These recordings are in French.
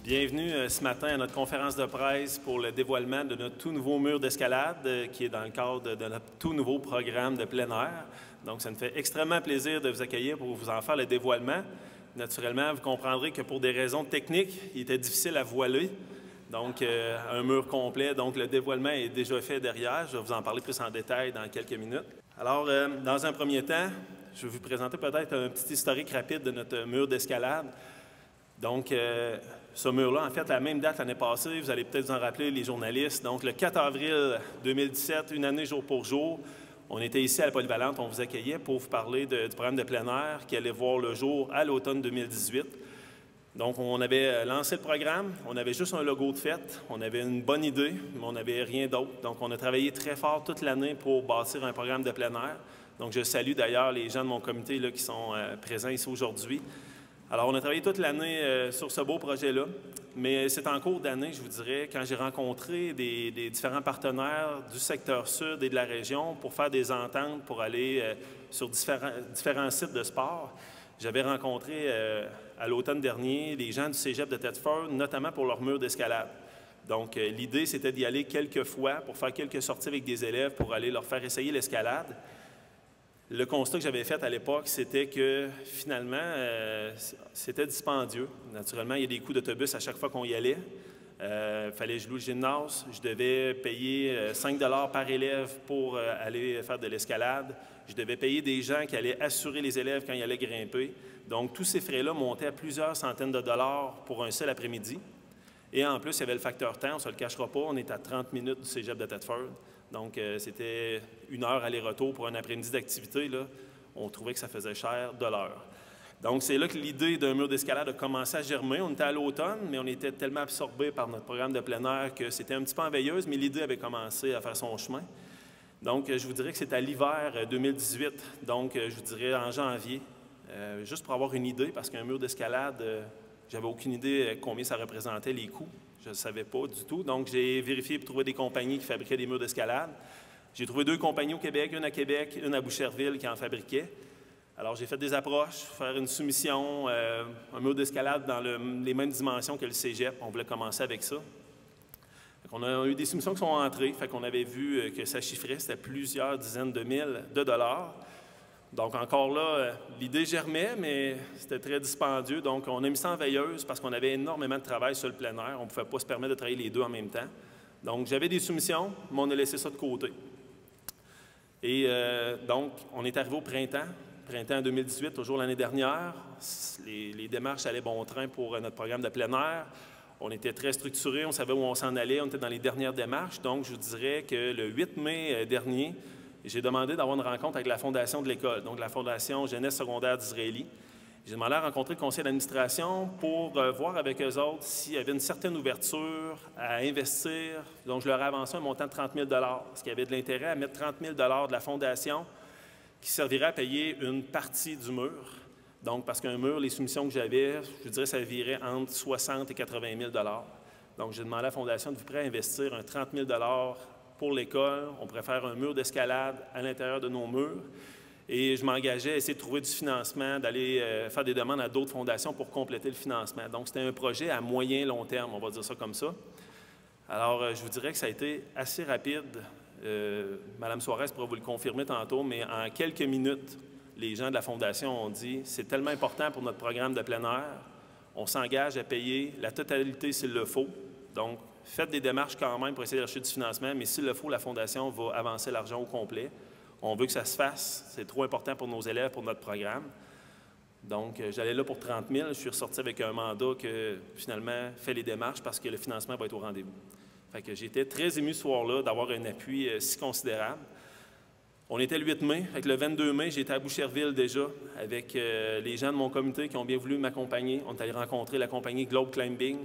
Bienvenue ce matin à notre conférence de presse pour le dévoilement de notre tout nouveau mur d'escalade qui est dans le cadre de notre tout nouveau programme de plein air. Donc, ça nous fait extrêmement plaisir de vous accueillir pour vous en faire le dévoilement. Naturellement, vous comprendrez que pour des raisons techniques, il était difficile à voiler. Donc, un mur complet. Donc, le dévoilement est déjà fait derrière. Je vais vous en parler plus en détail dans quelques minutes. Alors, dans un premier temps, je vais vous présenter peut-être un petit historique rapide de notre mur d'escalade. Donc, ce mur-là, en fait, à la même date l'année passée, vous allez peut-être vous en rappeler, les journalistes. Donc, le 4 avril 2017, une année jour pour jour, on était ici à la Polyvalente, on vous accueillait pour vous parler du programme de plein air qui allait voir le jour à l'automne 2018. Donc, on avait lancé le programme, on avait juste un logo de fête, on avait une bonne idée, mais on n'avait rien d'autre. Donc, on a travaillé très fort toute l'année pour bâtir un programme de plein air. Donc, je salue d'ailleurs les gens de mon comité là, qui sont présents ici aujourd'hui. Alors, on a travaillé toute l'année sur ce beau projet-là, mais c'est en cours d'année, je vous dirais, quand j'ai rencontré des différents partenaires du secteur sud et de la région pour faire des ententes pour aller sur différents sites de sport. J'avais rencontré à l'automne dernier les gens du cégep de Thetford, notamment pour leur mur d'escalade. Donc, l'idée, c'était d'y aller quelques fois pour faire quelques sorties avec des élèves pour aller leur faire essayer l'escalade. Le constat que j'avais fait à l'époque, c'était que finalement, c'était dispendieux. Naturellement, il y a des coûts d'autobus à chaque fois qu'on y allait. Il fallait que je loue le gymnase. Je devais payer 5 $ par élève pour aller faire de l'escalade. Je devais payer des gens qui allaient assurer les élèves quand ils allaient grimper. Donc, tous ces frais-là montaient à plusieurs centaines de dollars pour un seul après-midi. Et en plus, il y avait le facteur temps, on ne se le cachera pas, on est à 30 minutes du cégep de Thetford. Donc, c'était 1 heure aller-retour pour un après-midi d'activité. On trouvait que ça faisait cher de l'heure. Donc, c'est là que l'idée d'un mur d'escalade a commencé à germer. On était à l'automne, mais on était tellement absorbés par notre programme de plein air que c'était un petit peu en veilleuse, mais l'idée avait commencé à faire son chemin. Donc, je vous dirais que c'est à l'hiver 2018, donc je vous dirais en janvier, juste pour avoir une idée, parce qu'un mur d'escalade, j'avais aucune idée combien ça représentait les coûts. Je ne savais pas du tout. Donc, j'ai vérifié pour trouver des compagnies qui fabriquaient des murs d'escalade. J'ai trouvé 2 compagnies au Québec, une à Québec, une à Boucherville qui en fabriquait. Alors, j'ai fait des approches, faire une soumission, un mur d'escalade dans les mêmes dimensions que le cégep. On voulait commencer avec ça. On a eu des soumissions qui sont entrées. Fait qu'on avait vu que ça chiffrait, c'était plusieurs dizaines de mille de dollars. Donc, encore là, l'idée germait, mais c'était très dispendieux. Donc, on a mis ça en veilleuse parce qu'on avait énormément de travail sur le plein air. On ne pouvait pas se permettre de travailler les deux en même temps. Donc, j'avais des soumissions, mais on a laissé ça de côté. Et donc, on est arrivé au printemps 2018, toujours l'année dernière. Les démarches allaient bon train pour notre programme de plein air. On était très structurés, on savait où on s'en allait, on était dans les dernières démarches. Donc, je vous dirais que le 8 mai dernier, j'ai demandé d'avoir une rencontre avec la fondation de l'école, donc la Fondation Jeunesse secondaire d'Israélie. J'ai demandé à rencontrer le conseil d'administration pour voir avec eux autres s'il y avait une certaine ouverture à investir. Donc, je leur ai avancé un montant de 30 000 $, parce qu'il y avait de l'intérêt à mettre 30 000 $ de la fondation qui servirait à payer une partie du mur. Donc, parce qu'un mur, les soumissions que j'avais, je dirais, ça virait entre 60 et 80 000 $. Donc, j'ai demandé à la fondation de vous prêt à investir un 30 000 $ pour l'école. On pourrait faire un mur d'escalade à l'intérieur de nos murs. Et je m'engageais à essayer de trouver du financement, d'aller faire des demandes à d'autres fondations pour compléter le financement. Donc, c'était un projet à moyen long terme, on va dire ça comme ça. Alors, je vous dirais que ça a été assez rapide. Mme Suarez pourra vous le confirmer tantôt, mais en quelques minutes, les gens de la Fondation ont dit « C'est tellement important pour notre programme de plein air, on s'engage à payer la totalité s'il le faut. Donc, faites des démarches quand même pour essayer d'acheter du financement, mais s'il le faut, la Fondation va avancer l'argent au complet. On veut que ça se fasse. C'est trop important pour nos élèves, pour notre programme. » Donc, j'allais là pour 30 000. Je suis ressorti avec un mandat que, finalement, fait les démarches parce que le financement va être au rendez-vous. Fait que j'étais très ému ce soir-là d'avoir un appui si considérable. On était le 8 mai. Avec le 22 mai, j'étais à Boucherville déjà avec les gens de mon comité qui ont bien voulu m'accompagner. On est allé rencontrer la compagnie Globe Climbing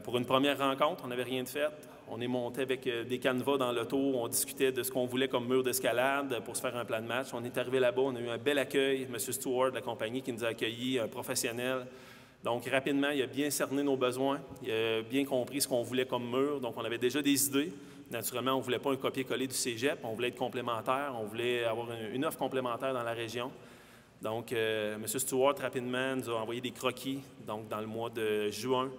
pour une première rencontre. On n'avait rien de fait. On est monté avec des canevas dans l'auto. On discutait de ce qu'on voulait comme mur d'escalade pour se faire un plan de match. On est arrivé là-bas. On a eu un bel accueil. M. Stewart de la compagnie qui nous a accueillis, un professionnel. Donc, rapidement, il a bien cerné nos besoins. Il a bien compris ce qu'on voulait comme mur. Donc, on avait déjà des idées. Naturellement, on ne voulait pas un copier-coller du cégep. On voulait être complémentaire. On voulait avoir une offre complémentaire dans la région. Donc, M. Stewart, rapidement, nous a envoyé des croquis. Donc, dans le mois de juin,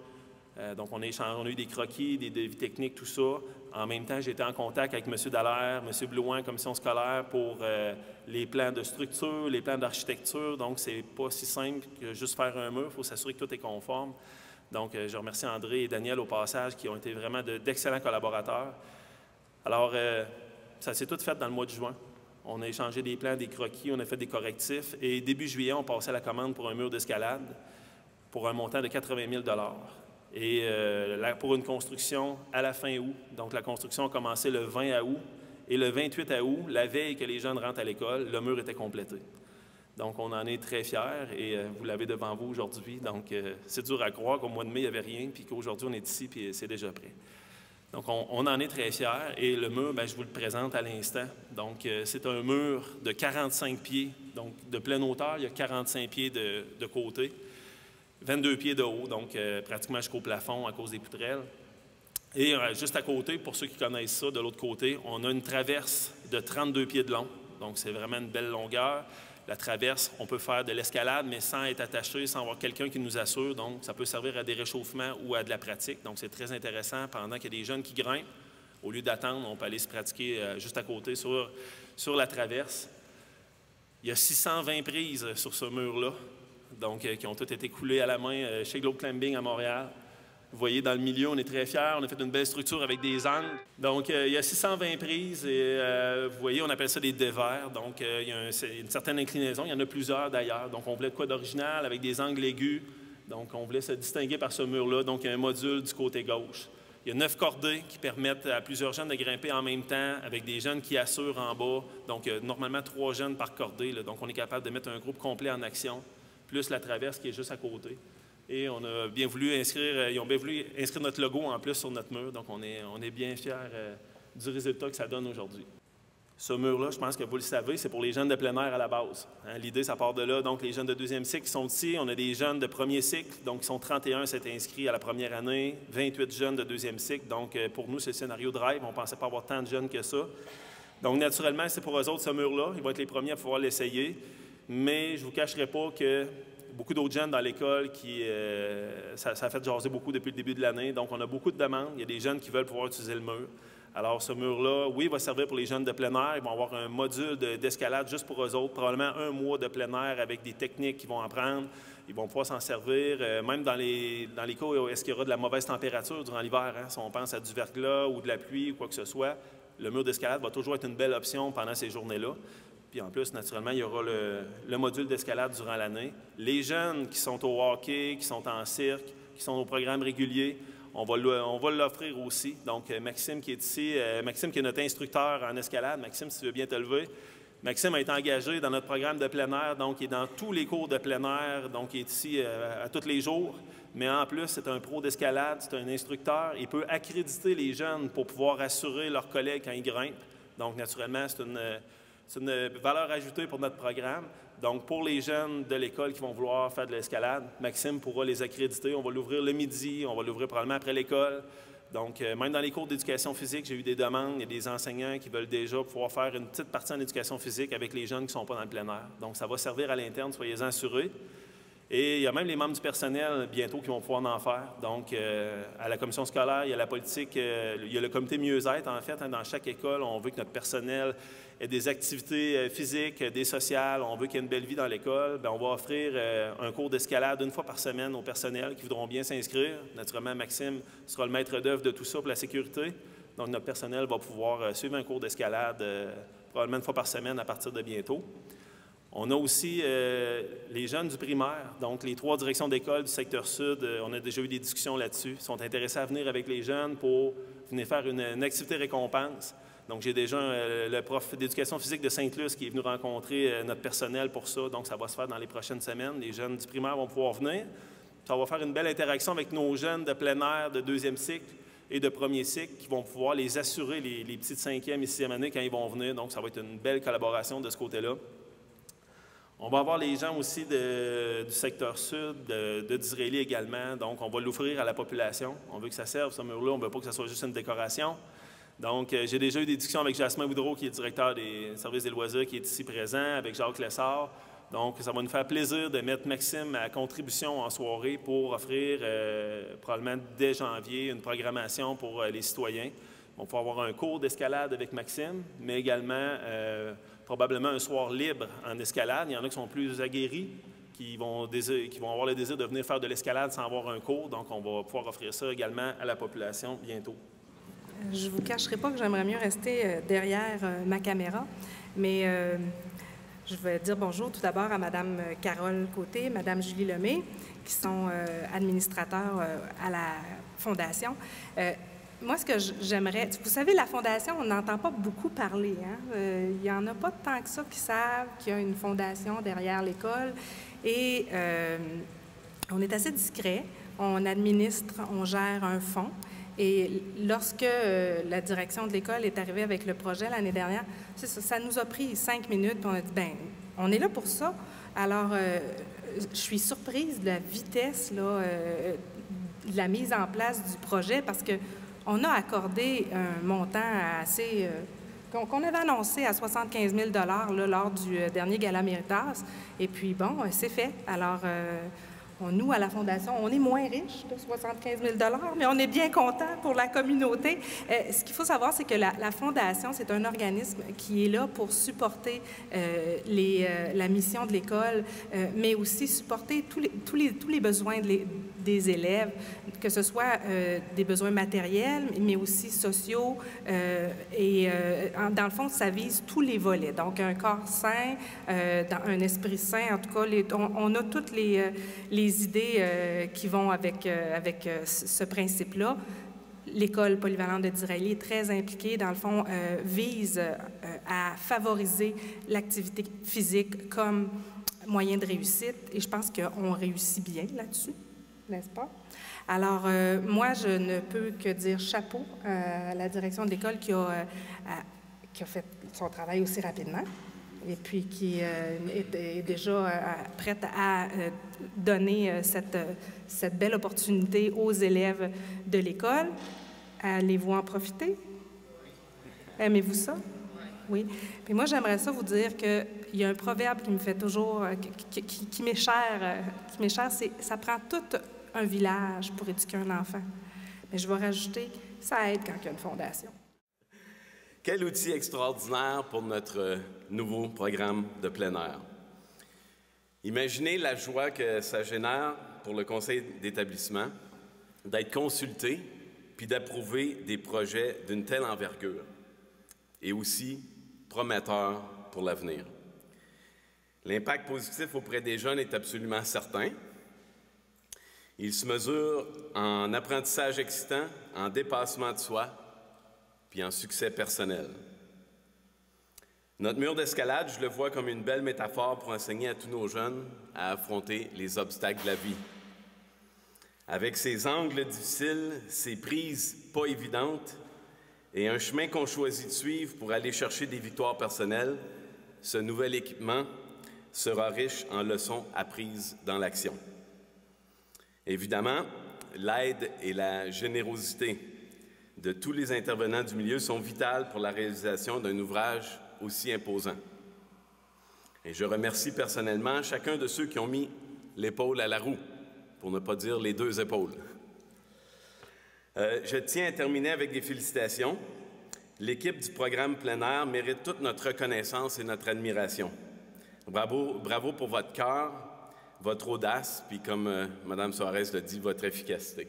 Donc, on a eu des croquis, des devis techniques, tout ça. En même temps, j'ai été en contact avec M. Dallaire, M. Blouin, commission scolaire, pour les plans de structure, les plans d'architecture. Donc, c'est pas si simple que juste faire un mur. Il faut s'assurer que tout est conforme. Donc, je remercie André et Daniel au passage, qui ont été vraiment d'excellents collaborateurs. Alors, ça s'est tout fait dans le mois de juin. On a échangé des plans, des croquis, on a fait des correctifs. Et début juillet, on passait la commande pour un mur d'escalade pour un montant de 80 000 et pour une construction à la fin août. Donc, la construction a commencé le 20 août. Et le 28 août, la veille que les jeunes rentrent à l'école, le mur était complété. Donc, on en est très fiers et vous l'avez devant vous aujourd'hui. Donc, c'est dur à croire qu'au mois de mai, il n'y avait rien, puis qu'aujourd'hui, on est ici, puis c'est déjà prêt. Donc, on en est très fiers et le mur, bien, je vous le présente à l'instant. Donc, c'est un mur de 45 pieds, donc de pleine hauteur, il y a 45 pieds de côté, 22 pieds de haut, donc pratiquement jusqu'au plafond à cause des poutrelles. Et juste à côté, pour ceux qui connaissent ça, de l'autre côté, on a une traverse de 32 pieds de long, donc c'est vraiment une belle longueur. La traverse, on peut faire de l'escalade, mais sans être attaché, sans avoir quelqu'un qui nous assure. Donc, ça peut servir à des réchauffements ou à de la pratique. Donc, c'est très intéressant pendant qu'il y a des jeunes qui grimpent. Au lieu d'attendre, on peut aller se pratiquer juste à côté sur la traverse. Il y a 620 prises sur ce mur-là, donc qui ont toutes été coulées à la main chez Globe Climbing à Montréal. Vous voyez, dans le milieu, on est très fiers. On a fait une belle structure avec des angles. Donc, il y a 620 prises et vous voyez, on appelle ça des dévers. Donc, il y a une certaine inclinaison. Il y en a plusieurs d'ailleurs. Donc, on voulait de quoi d'original avec des angles aigus. Donc, on voulait se distinguer par ce mur-là. Donc, il y a un module du côté gauche. Il y a 9 cordées qui permettent à plusieurs jeunes de grimper en même temps avec des jeunes qui assurent en bas. Donc, normalement, 3 jeunes par cordée. Là. Donc, on est capable de mettre un groupe complet en action, plus la traverse qui est juste à côté. Et on a bien voulu inscrire, ils ont bien voulu inscrire notre logo en plus sur notre mur. Donc, on est bien fiers du résultat que ça donne aujourd'hui. Ce mur-là, je pense que vous le savez, c'est pour les jeunes de plein air à la base. Hein, l'idée, ça part de là. Donc, les jeunes de deuxième cycle sont ici. On a des jeunes de premier cycle, donc ils sont 31 s'être inscrits à la première année, 28 jeunes de deuxième cycle. Donc, pour nous, c'est le scénario de rêve. On ne pensait pas avoir tant de jeunes que ça. Donc, naturellement, c'est pour eux autres, ce mur-là. Ils vont être les premiers à pouvoir l'essayer. Mais je ne vous cacherai pas que beaucoup d'autres jeunes dans l'école ça a fait jaser beaucoup depuis le début de l'année. Donc, on a beaucoup de demandes. Il y a des jeunes qui veulent pouvoir utiliser le mur. Alors, ce mur-là, oui, il va servir pour les jeunes de plein air. Ils vont avoir un module d'escalade juste pour eux autres, probablement un mois de plein air avec des techniques qu'ils vont apprendre. Ils vont pouvoir s'en servir, même dans les cas où est-ce qu'il y aura de la mauvaise température durant l'hiver. Hein, si on pense à du verglas ou de la pluie ou quoi que ce soit, le mur d'escalade va toujours être une belle option pendant ces journées-là. Puis en plus, naturellement, il y aura le module d'escalade durant l'année. Les jeunes qui sont au hockey, qui sont en cirque, qui sont au programme régulier, on va l'offrir aussi. Donc, Maxime qui est ici, Maxime qui est notre instructeur en escalade. Maxime, si tu veux bien te lever. Maxime a été engagé dans notre programme de plein air, donc il est dans tous les cours de plein air, donc il est ici à tous les jours. Mais en plus, c'est un pro d'escalade, c'est un instructeur. Il peut accréditer les jeunes pour pouvoir assurer leurs collègues quand ils grimpent. Donc, naturellement, c'est une valeur ajoutée pour notre programme. Donc, pour les jeunes de l'école qui vont vouloir faire de l'escalade, Maxime pourra les accréditer. On va l'ouvrir le midi, on va l'ouvrir probablement après l'école. Donc, même dans les cours d'éducation physique, j'ai eu des demandes. Il y a des enseignants qui veulent déjà pouvoir faire une petite partie en éducation physique avec les jeunes qui ne sont pas dans le plein air. Donc, ça va servir à l'interne, soyez-en assurés. Et il y a même les membres du personnel bientôt qui vont pouvoir en faire. Donc, à la commission scolaire, il y a la politique, il y a le comité mieux-être, en fait. Hein, dans chaque école, on veut que notre personnel ait des activités physiques, des sociales. On veut qu'il y ait une belle vie dans l'école. Bien, on va offrir un cours d'escalade 1 fois par semaine au personnel qui voudront bien s'inscrire. Naturellement, Maxime sera le maître d'œuvre de tout ça pour la sécurité. Donc, notre personnel va pouvoir suivre un cours d'escalade probablement 1 fois par semaine à partir de bientôt. On a aussi les jeunes du primaire, donc les 3 directions d'école du secteur sud, on a déjà eu des discussions là-dessus. Ils sont intéressés à venir avec les jeunes pour venir faire une activité récompense. Donc, j'ai déjà le prof d'éducation physique de Sainte-Luce qui est venu rencontrer notre personnel pour ça. Donc, ça va se faire dans les prochaines semaines. Les jeunes du primaire vont pouvoir venir. Ça va faire une belle interaction avec nos jeunes de plein air de deuxième cycle et de premier cycle qui vont pouvoir les assurer, les petits de 5e et 6e année quand ils vont venir. Donc, ça va être une belle collaboration de ce côté-là. On va avoir les gens aussi du secteur sud, de Disraeli également. Donc, on va l'offrir à la population. On veut que ça serve, ce mur-là. On ne veut pas que ça soit juste une décoration. Donc, j'ai déjà eu des discussions avec Jasmin Boudreau, qui est directeur des services des loisirs, qui est ici présent, avec Jacques Lessard. Donc, ça va nous faire plaisir de mettre Maxime à contribution en soirée pour offrir, probablement dès janvier, une programmation pour les citoyens. On va avoir un cours d'escalade avec Maxime, mais également probablement un soir libre en escalade. Il y en a qui sont plus aguerris, qui vont avoir le désir de venir faire de l'escalade sans avoir un cours. Donc, on va pouvoir offrir ça également à la population bientôt. Je ne vous cacherai pas que j'aimerais mieux rester derrière ma caméra, mais je vais dire bonjour tout d'abord à Mme Carole Côté, Mme Julie Lemay, qui sont administrateurs à la Fondation. Moi, ce que j'aimerais... Vous savez, la Fondation, on n'entend pas beaucoup parler. Hein? Il n'y en a pas tant que ça qui savent qu'il y a une fondation derrière l'école. Et on est assez discret. On administre, on gère un fonds. Et lorsque la direction de l'école est arrivée avec le projet l'année dernière, ça nous a pris 5 minutes, puis on a dit, bien, on est là pour ça. Alors, je suis surprise de la vitesse là, de la mise en place du projet, parce qu'on a accordé un montant assez... qu'on avait annoncé à 75 000 là, lors du dernier Gala Méritas. Et puis, bon, c'est fait. Alors... nous, à la Fondation, on est moins riches de 75 000 mais on est bien content pour la communauté. Ce qu'il faut savoir, c'est que la Fondation, c'est un organisme qui est là pour supporter la mission de l'école, mais aussi supporter tous les besoins des élèves, que ce soit des besoins matériels, mais aussi sociaux. Dans le fond, ça vise tous les volets. Donc, un corps sain, un esprit sain, en tout cas, on a toutes les idées qui vont avec ce principe-là. L'école polyvalente de Disraeli est très impliquée, dans le fond, vise à favoriser l'activité physique comme moyen de réussite, et je pense qu'on réussit bien là-dessus, n'est-ce pas? Alors, moi, je ne peux que dire chapeau à la direction de l'école qui a fait son travail aussi rapidement, et puis qui est déjà prête à donner cette belle opportunité aux élèves de l'école. Allez-vous en profiter? Aimez-vous ça? Oui. Puis moi, j'aimerais ça vous dire qu'il y a un proverbe qui me fait toujours, qui m'est cher, c'est « ça prend tout un village pour éduquer un enfant ». Mais je vais rajouter, ça aide quand il y a une fondation. Quel outil extraordinaire pour notre nouveau programme de plein air. Imaginez la joie que ça génère pour le conseil d'établissement d'être consulté puis d'approuver des projets d'une telle envergure et aussi prometteur pour l'avenir. L'impact positif auprès des jeunes est absolument certain. Il se mesure en apprentissage excitant, en dépassement de soi, puis en succès personnel. Notre mur d'escalade, je le vois comme une belle métaphore pour enseigner à tous nos jeunes à affronter les obstacles de la vie. Avec ses angles difficiles, ses prises pas évidentes et un chemin qu'on choisit de suivre pour aller chercher des victoires personnelles, ce nouvel équipement sera riche en leçons apprises dans l'action. Évidemment, l'aide et la générosité de tous les intervenants du milieu sont vitales pour la réalisation d'un ouvrage aussi imposant. Et je remercie personnellement chacun de ceux qui ont mis l'épaule à la roue, pour ne pas dire les deux épaules. Je tiens à terminer avec des félicitations. L'équipe du programme plein air mérite toute notre reconnaissance et notre admiration. Bravo, bravo pour votre cœur, votre audace, puis comme Mme Soares l'a dit, votre efficacité.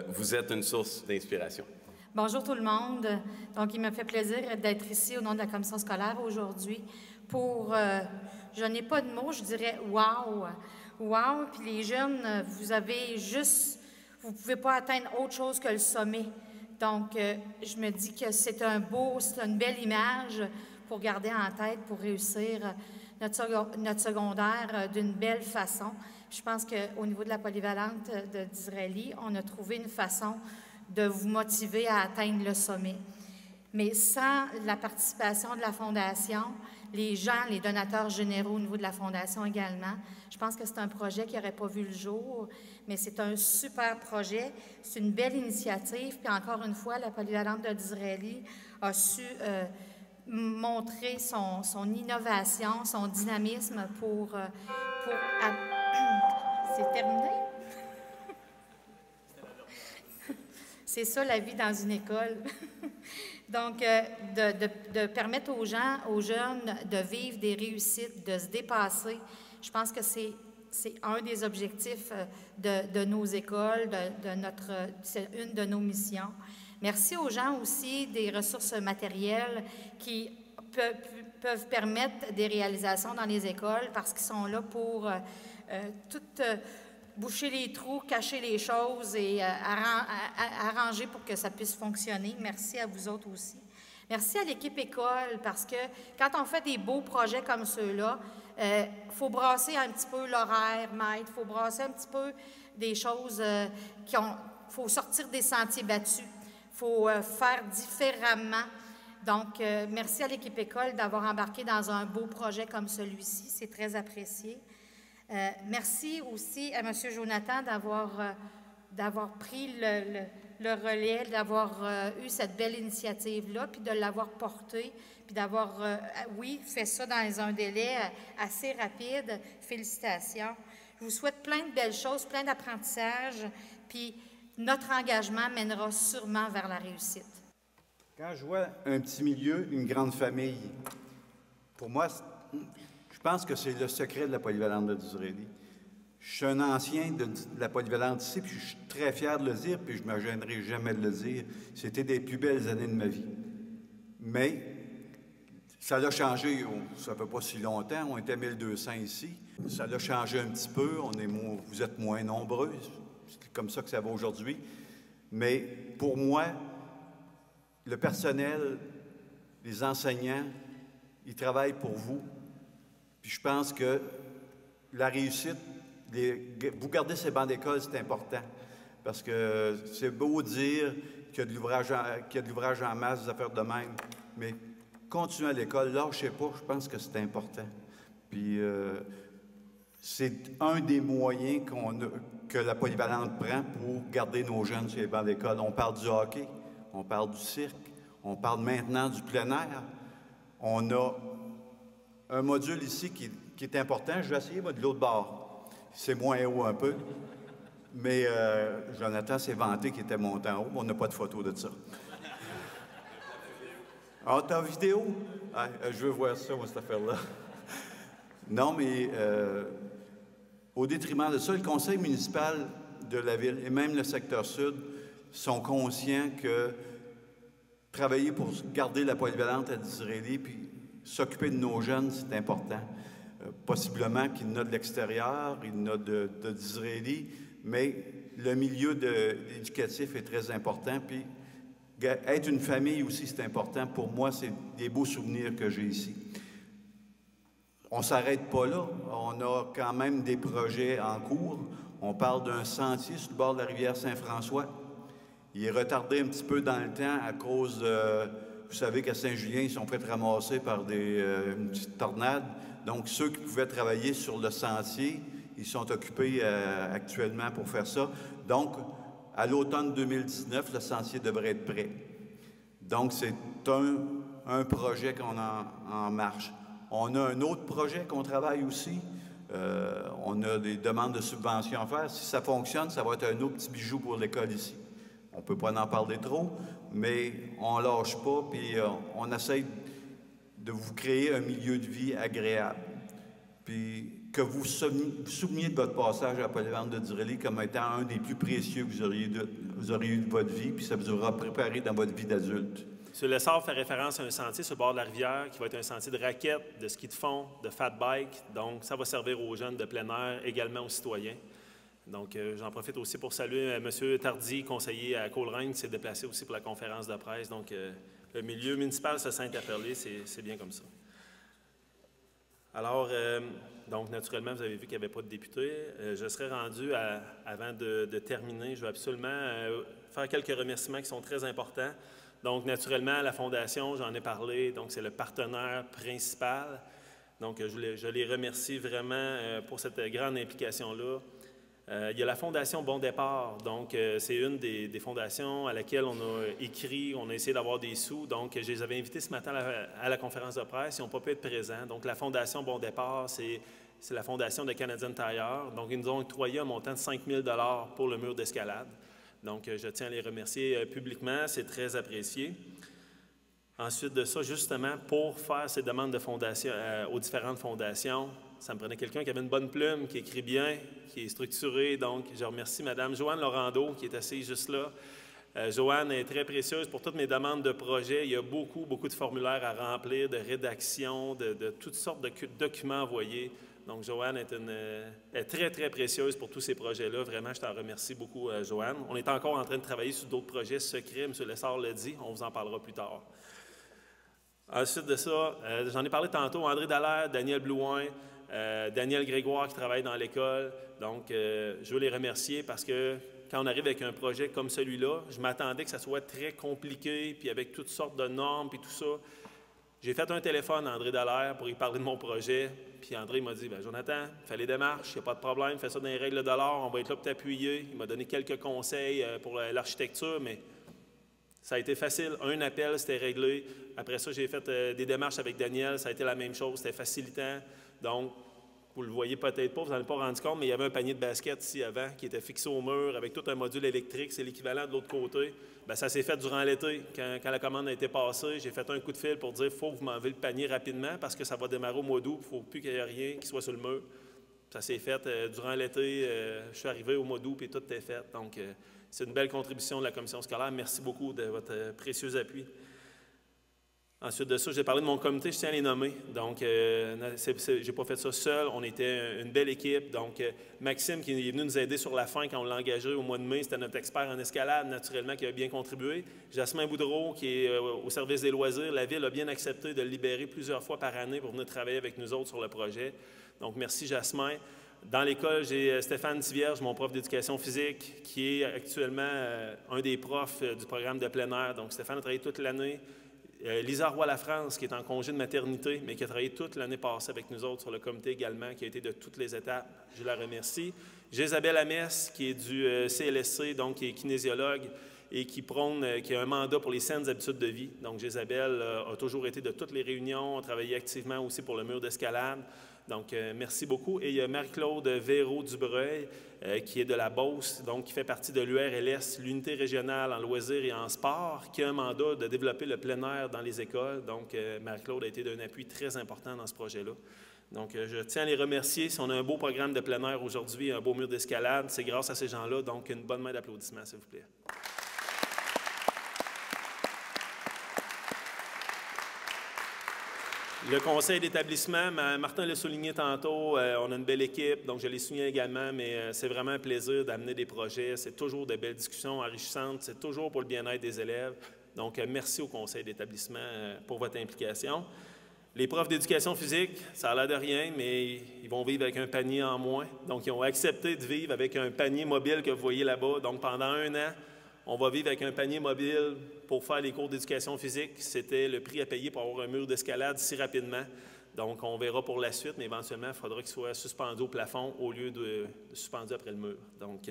Vous êtes une source d'inspiration. Bonjour tout le monde. Donc, il me fait plaisir d'être ici au nom de la commission scolaire aujourd'hui pour, je n'ai pas de mots, je dirais « wow ». Wow, puis les jeunes, vous ne pouvez pas atteindre autre chose que le sommet. Donc, je me dis que c'est une belle image pour garder en tête, pour réussir notre secondaire d'une belle façon. Je pense qu'au niveau de la polyvalente de Disraeli, on a trouvé une façon de vous motiver à atteindre le sommet. Mais sans la participation de la Fondation, les gens, les donateurs généraux au niveau de la Fondation également, je pense que c'est un projet qui n'aurait pas vu le jour, mais c'est un super projet, c'est une belle initiative, puis encore une fois, la polyvalente de Disraeli a su montrer son innovation, son dynamisme pour c'est terminé? C'est ça la vie dans une école. Donc, de permettre aux gens, aux jeunes, de vivre des réussites, de se dépasser, je pense que c'est un des objectifs de nos écoles, c'est une de nos missions. Merci aux gens aussi des ressources matérielles qui peuvent permettre des réalisations dans les écoles parce qu'ils sont là pour boucher les trous, cacher les choses et arranger pour que ça puisse fonctionner. Merci à vous autres aussi. Merci à l'équipe école parce que quand on fait des beaux projets comme ceux-là, il faut brasser un petit peu l'horaire, maître, il faut brasser un petit peu des choses faut sortir des sentiers battus, il faut faire différemment. Donc, merci à l'équipe école d'avoir embarqué dans un beau projet comme celui-ci, c'est très apprécié. Merci aussi à M. Jonathan d'avoir pris le relais, d'avoir eu cette belle initiative-là, puis de l'avoir portée, puis d'avoir, fait ça dans un délai assez rapide. Félicitations. Je vous souhaite plein de belles choses, plein d'apprentissages, puis notre engagement mènera sûrement vers la réussite. Quand je vois un petit milieu, une grande famille, pour moi, je pense que c'est le secret de la polyvalente de Disraeli. Je suis un ancien de la polyvalente ici, puis je suis très fier de le dire, puis je ne me gênerai jamais de le dire. C'était des plus belles années de ma vie. Mais ça l'a changé, ça ne fait pas si longtemps, on était 1200 ici. Ça l'a changé un petit peu, vous êtes moins nombreux, c'est comme ça que ça va aujourd'hui. Mais pour moi, le personnel, les enseignants, ils travaillent pour vous. Puis je pense que la réussite, vous gardez ces bancs d'école, c'est important. Parce que c'est beau dire qu'il y a de l'ouvrage en masse, des affaires de même, mais continuez à l'école, lâchez pas, je pense que c'est important. Puis c'est un des moyens que la polyvalente prend pour garder nos jeunes sur les bancs d'école. On parle du hockey, on parle du cirque, on parle maintenant du plein air. On a un module ici qui est important. Je vais essayer, moi, de l'autre bord. C'est moins haut un peu. Mais Jonathan s'est vanté qu'il était monté en haut. On n'a pas de photo de ça. Ah, t'as vidéo? Ah, je veux voir ça, moi, cette affaire-là. Non, mais au détriment de ça, le conseil municipal de la ville et même le secteur sud sont conscients que travailler pour garder la polyvalente à Disraeli puis s'occuper de nos jeunes, c'est important. Possiblement qu'il y en a de l'extérieur, il y en a de Disraeli, mais le milieu éducatif est très important. Puis être une famille aussi, c'est important. Pour moi, c'est des beaux souvenirs que j'ai ici. On ne s'arrête pas là. On a quand même des projets en cours. On parle d'un sentier sur le bord de la rivière Saint-François. Il est retardé un petit peu dans le temps à cause de... Vous savez qu'à Saint-Julien, ils sont fait ramasser par une petite tornade. Donc, ceux qui pouvaient travailler sur le sentier, ils sont occupés actuellement pour faire ça. Donc, à l'automne 2019, le sentier devrait être prêt. Donc, c'est un projet qu'on a en marche. On a un autre projet qu'on travaille aussi. On a des demandes de subventions à faire. Si ça fonctionne, ça va être un autre petit bijou pour l'école ici. On ne peut pas en parler trop, mais on ne lâche pas, puis on essaie de vous créer un milieu de vie agréable. Puis que vous vous souveniez de votre passage à la polyvalente de Disraeli comme étant un des plus précieux que vous auriez eu de votre vie, puis ça vous aura préparé dans votre vie d'adulte. M. Lessard fait référence à un sentier sur le bord de la rivière qui va être un sentier de raquettes, de ski de fond, de fat bike. Donc, ça va servir aux jeunes de plein air, également aux citoyens. Donc, j'en profite aussi pour saluer M. Tardy, conseiller à Coleraine, qui s'est déplacé aussi pour la conférence de presse. Donc, le milieu municipal se sent appelé, c'est bien comme ça. Alors, donc, naturellement, vous avez vu qu'il n'y avait pas de député. Je serais rendu, avant de terminer, je veux absolument faire quelques remerciements qui sont très importants. Donc, naturellement, la Fondation, j'en ai parlé, donc c'est le partenaire principal. Donc, je les remercie vraiment pour cette grande implication-là. Il y a la Fondation Bon Départ. Donc, c'est une des fondations à laquelle on a écrit, on a essayé d'avoir des sous. Donc, je les avais invités ce matin à la conférence de presse. Ils n'ont pas pu être présents. Donc, la Fondation Bon Départ, c'est la fondation de Canadian Tire. Donc, ils nous ont octroyé un montant de 5 000 $ pour le mur d'escalade. Donc, je tiens à les remercier publiquement. C'est très apprécié. Ensuite de ça, justement, pour faire ces demandes de fondation aux différentes fondations, ça me prenait quelqu'un qui avait une bonne plume, qui écrit bien, qui est structuré. Donc, je remercie Mme Joanne Laurando, qui est assise juste là. Joanne est très précieuse pour toutes mes demandes de projets. Il y a beaucoup de formulaires à remplir, de rédaction, de toutes sortes de documents envoyés. Donc, Joanne est très, très précieuse pour tous ces projets-là. Vraiment, je t'en remercie beaucoup, Joanne. On est encore en train de travailler sur d'autres projets secrets. M. Lessard l'a dit. On vous en parlera plus tard. Ensuite de ça, j'en ai parlé tantôt, André Dallaire, Daniel Blouin, Daniel Grégoire qui travaille dans l'école. Donc, je veux les remercier parce que quand on arrive avec un projet comme celui-là, je m'attendais que ça soit très compliqué, puis avec toutes sortes de normes, puis tout ça. J'ai fait un téléphone à André Dallaire pour lui parler de mon projet, puis André m'a dit, « Jonathan, fais les démarches, il n'y a pas de problème, fais ça dans les règles de l'art, on va être là pour t'appuyer. » Il m'a donné quelques conseils pour l'architecture, mais ça a été facile. Un appel, c'était réglé. Après ça, j'ai fait des démarches avec Daniel, ça a été la même chose, c'était facilitant. Donc, vous ne le voyez peut-être pas, vous n'en avez pas rendu compte, mais il y avait un panier de basket ici avant qui était fixé au mur avec tout un module électrique. C'est l'équivalent de l'autre côté. Bien, ça s'est fait durant l'été. Quand la commande a été passée, j'ai fait un coup de fil pour dire « il faut que vous m'enlevez le panier rapidement parce que ça va démarrer au mois d'août. Il ne faut plus qu'il y ait rien qui soit sur le mur. » Ça s'est fait durant l'été. Je suis arrivé au mois d'août et tout est fait. Donc, c'est une belle contribution de la commission scolaire. Merci beaucoup de votre précieux appui. Ensuite de ça, j'ai parlé de mon comité, je tiens à les nommer. Donc, je n'ai pas fait ça seul, on était une belle équipe. Donc, Maxime, qui est venu nous aider sur la fin quand on l'a engagé au mois de mai, c'était notre expert en escalade, naturellement, qui a bien contribué. Jasmin Boudreau, qui est au service des loisirs, la Ville a bien accepté de le libérer plusieurs fois par année pour venir travailler avec nous autres sur le projet. Donc, merci Jasmin. Dans l'école, j'ai Stéphane Tivierge, mon prof d'éducation physique, qui est actuellement un des profs du programme de plein air. Donc, Stéphane a travaillé toute l'année. Lisa Roy-Lafrance, qui est en congé de maternité, mais qui a travaillé toute l'année passée avec nous autres sur le comité également, qui a été de toutes les étapes. Je la remercie. Jésabelle Amès, qui est du CLSC, donc qui est kinésiologue et qui a un mandat pour les saines habitudes de vie. Donc, Jésabelle a toujours été de toutes les réunions, a travaillé activement aussi pour le mur d'escalade. Donc, merci beaucoup. Et il y a Marie-Claude Véraud-Dubreuil, qui est de la Beauce, donc qui fait partie de l'URLS, l'unité régionale en loisirs et en sport, qui a un mandat de développer le plein air dans les écoles. Donc, Marie-Claude a été d'un appui très important dans ce projet-là. Donc, je tiens à les remercier. Si on a un beau programme de plein air aujourd'hui, un beau mur d'escalade, c'est grâce à ces gens-là. Donc, une bonne main d'applaudissements, s'il vous plaît. Le conseil d'établissement, Martin l'a souligné tantôt, on a une belle équipe, donc je l'ai souligné également, mais c'est vraiment un plaisir d'amener des projets. C'est toujours de belles discussions enrichissantes, c'est toujours pour le bien-être des élèves. Donc, merci au conseil d'établissement pour votre implication. Les profs d'éducation physique, ça a l'air de rien, mais ils vont vivre avec un panier en moins. Donc, ils ont accepté de vivre avec un panier mobile que vous voyez là-bas. Donc, pendant 1 an, on va vivre avec un panier mobile pour faire les cours d'éducation physique. C'était le prix à payer pour avoir un mur d'escalade si rapidement. Donc, on verra pour la suite, mais éventuellement, il faudra qu'il soit suspendu au plafond au lieu de suspendu après le mur. Donc,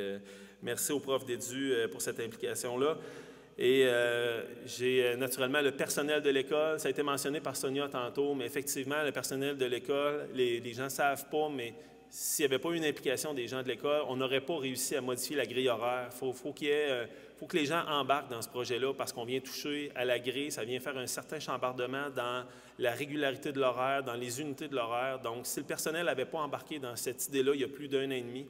merci aux profs d'édu pour cette implication-là. Et j'ai naturellement le personnel de l'école. Ça a été mentionné par Sonia tantôt, mais effectivement, le personnel de l'école, les gens ne savent pas, mais s'il n'y avait pas eu une implication des gens de l'école, on n'aurait pas réussi à modifier la grille horaire. Faut que les gens embarquent dans ce projet-là parce qu'on vient toucher à la grille, ça vient faire un certain chambardement dans la régularité de l'horaire, dans les unités de l'horaire. Donc, si le personnel n'avait pas embarqué dans cette idée-là il y a plus d'1 an et demi,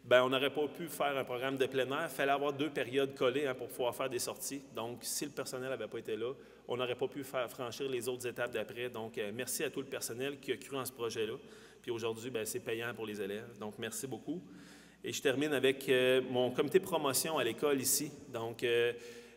bien, on n'aurait pas pu faire un programme de plein air. Il fallait avoir 2 périodes collées pour pouvoir faire des sorties. Donc, si le personnel n'avait pas été là, on n'aurait pas pu faire franchir les autres étapes d'après. Donc, merci à tout le personnel qui a cru en ce projet-là. Puis aujourd'hui, c'est payant pour les élèves. Donc, merci beaucoup. Et je termine avec mon comité de promotion à l'école ici. Donc,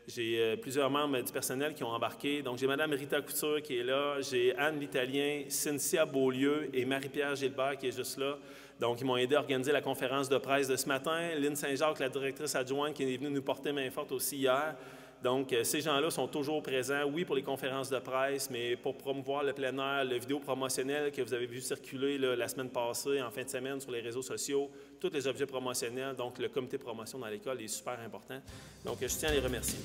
j'ai plusieurs membres du personnel qui ont embarqué. Donc, j'ai Mme Rita Couture qui est là, j'ai Anne L'Italien, Cynthia Beaulieu et Marie-Pierre Gilbert qui est juste là. Donc, ils m'ont aidé à organiser la conférence de presse de ce matin. Lynne Saint-Jacques, la directrice adjointe, qui est venue nous porter main forte aussi hier. Donc, ces gens-là sont toujours présents, oui, pour les conférences de presse, mais pour promouvoir le plein air, le vidéo promotionnel que vous avez vu circuler là, la semaine passée, en fin de semaine, sur les réseaux sociaux, tous les objets promotionnels. Donc, le comité de promotion dans l'école est super important. Donc, je tiens à les remercier.